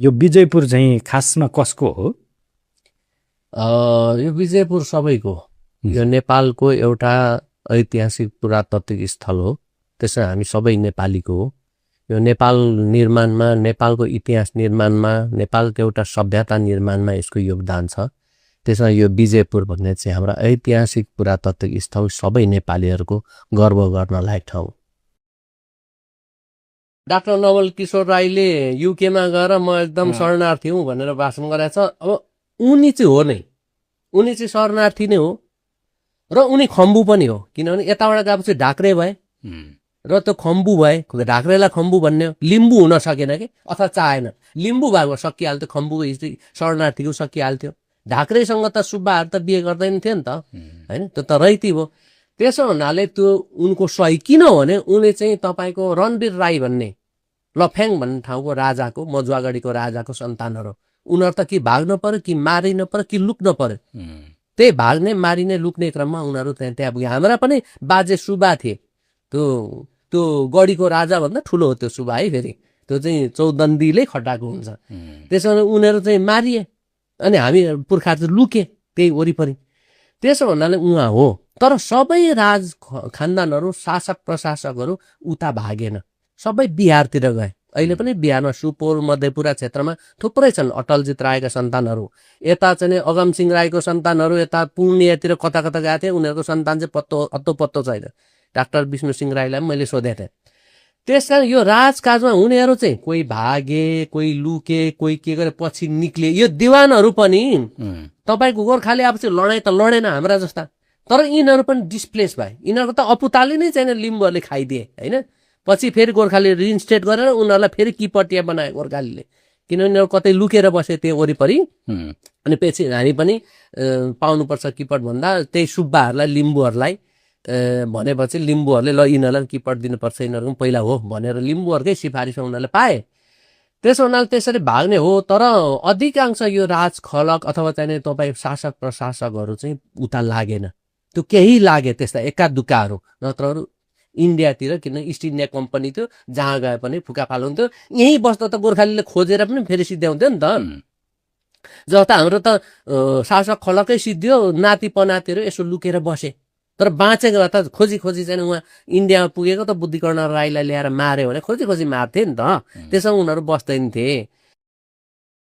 यो विजयपुर चाहिँ खासमा कसको हो? यो विजयपुर सबैको, यो नेपालको एउटा ऐतिहासिक पुरातात्विक स्थल हो। त्यसमा हामी सबै नेपालीको हो। यो नेपाल निर्माणमा, नेपालको इतिहास निर्माणमा, नेपालको एउटा सभ्यता निर्माणमा यसको योगदान छ। त्यसमा यो विजयपुर भन्ने चाहिँ हाम्रो ऐतिहासिक पुरातात्विक स्थल, सबै नेपालीहरूको गर्व गर्न लायक ठाउँ। डाक्टर नवल किशोर राईले युकेमा गएर म एकदम शरणार्थी हुँ भनेर भाषण गरेछ। अब उनी चाहिँ हो नै, उनी चाहिँ शरणार्थी नै हो र उनी खम्बु पनि हो। किनभने यताबाट गएपछि ढाक्रे भए र त्यो खम्बु भए, ढाक्रेलाई खम्बु भन्ने लिम्बू हुन सकेन कि, अथवा चाहेन। लिम्बू भएको सकिहाल्थ्यो, खम्बु शरणार्थीको सकिहाल्थ्यो। ढाक्रेसँग त सुब्बाहरू त बिहे गर्दैन थियो नि त, होइन? त्यो त रैती भयो। त्यसो हुनाले त्यो उनको सही किन हो भने उनले चाहिँ तपाईँको रणवीर राई भन्ने लफ्याङ भन्ने ठाउँको राजाको, मजुवागढीको राजाको सन्तानहरू। उनीहरू त कि भाग्न पर्यो, कि मारिन पर्यो, कि लुक्न पर्यो। त्यही भाग्ने, मारिने, लुक्ने क्रममा उनीहरू त्यहाँ पुगे। हाम्रा पनि बाजे सुबा थिए। त्यो गढीको राजा भन्दा ठुलो हो त्यो सुबा है। फेरि त्यो चाहिँ चौदन्दीले खटाएको हुन्छ। त्यसो भने उनीहरू चाहिँ मारिए अनि हामी पुर्खा चाहिँ लुके त्यही वरिपरि। त्यसो भन्नाले उहाँ हो। तर सबै राज खानदानहरू, शासक प्रशासकहरू उता भागेन, सबै बिहारतिर गए। अहिले पनि बिहारमा सुपोल, मधेपुरा क्षेत्रमा थुप्रै छन् अटलजित राईका सन्तानहरू। यता चाहिँ अगमसिंह राईको सन्तानहरू यता पूर्णियातिर कता कता गएको थिए। उनीहरूको सन्तान चाहिँ हत्तो पत्तो छैन। डाक्टर विष्णु सिंह राईलाई पनि मैले सोधेको थिएँ। त्यस कारण यो राजकाजमा हुनेहरू चाहिँ कोही भागे, कोही लुके, कोही के गरे, पछि निक्ले। यो दिवानहरू पनि तपाईँको गोर्खाले अब चाहिँ लडाइँ त लडेन हाम्रा जस्ता, तर यिनीहरू पनि डिस्प्लेस भए। यिनीहरूको त अपुताले नै चाहिँ लिम्बुहरूले खाइदिए, होइन? पछि फेरि गोर्खाले रिइन्स्टेट गरेर उनीहरूलाई फेरि किपटिया बनायो गोर्खालीले। किनभने यिनीहरू कतै लुकेर बसे त्यो वरिपरि। अनि पछि हामी पनि पाउनुपर्छ किपट भन्दा त्यही सुब्बाहरूलाई, लिम्बूहरूलाई भनेपछि लिम्बूहरूले ल यिनीहरूलाई किपट दिनुपर्छ, यिनीहरू पहिला हो भनेर लिम्बूहरूकै सिफारिसमा उनीहरूले पाए। त्यसो हुनाले त्यसरी भाग्ने हो। तर अधिकांश यो राज खलक अथवा चाहिँ तपाईँ शासक प्रशासकहरू चाहिँ उता लागेन। त्यो केही लागे त्यस्ता एका दुकाहरू, नत्र इन्डियातिर, किन इस्ट इन्डिया कम्पनी थियो, जहाँ गए पनि फुका फाल हुन्थ्यो। यहीँ बस्दा त गोर्खालीले खोजेर पनि फेरि सिद्ध्याउँथ्यो नि त। जस्तो हाम्रो त शासक खलकै सिद्धियो, नाति पनातिहरू यसो लुकेर बसे। तर बाँचेको भए त खोजी चाहिँ उहाँ इन्डियामा पुगेको त बुद्धिकर्ण राईलाई ल्याएर मार्यो भने खोजी मार्थे नि त। त्यसमा उनीहरू बस्दैन थिए।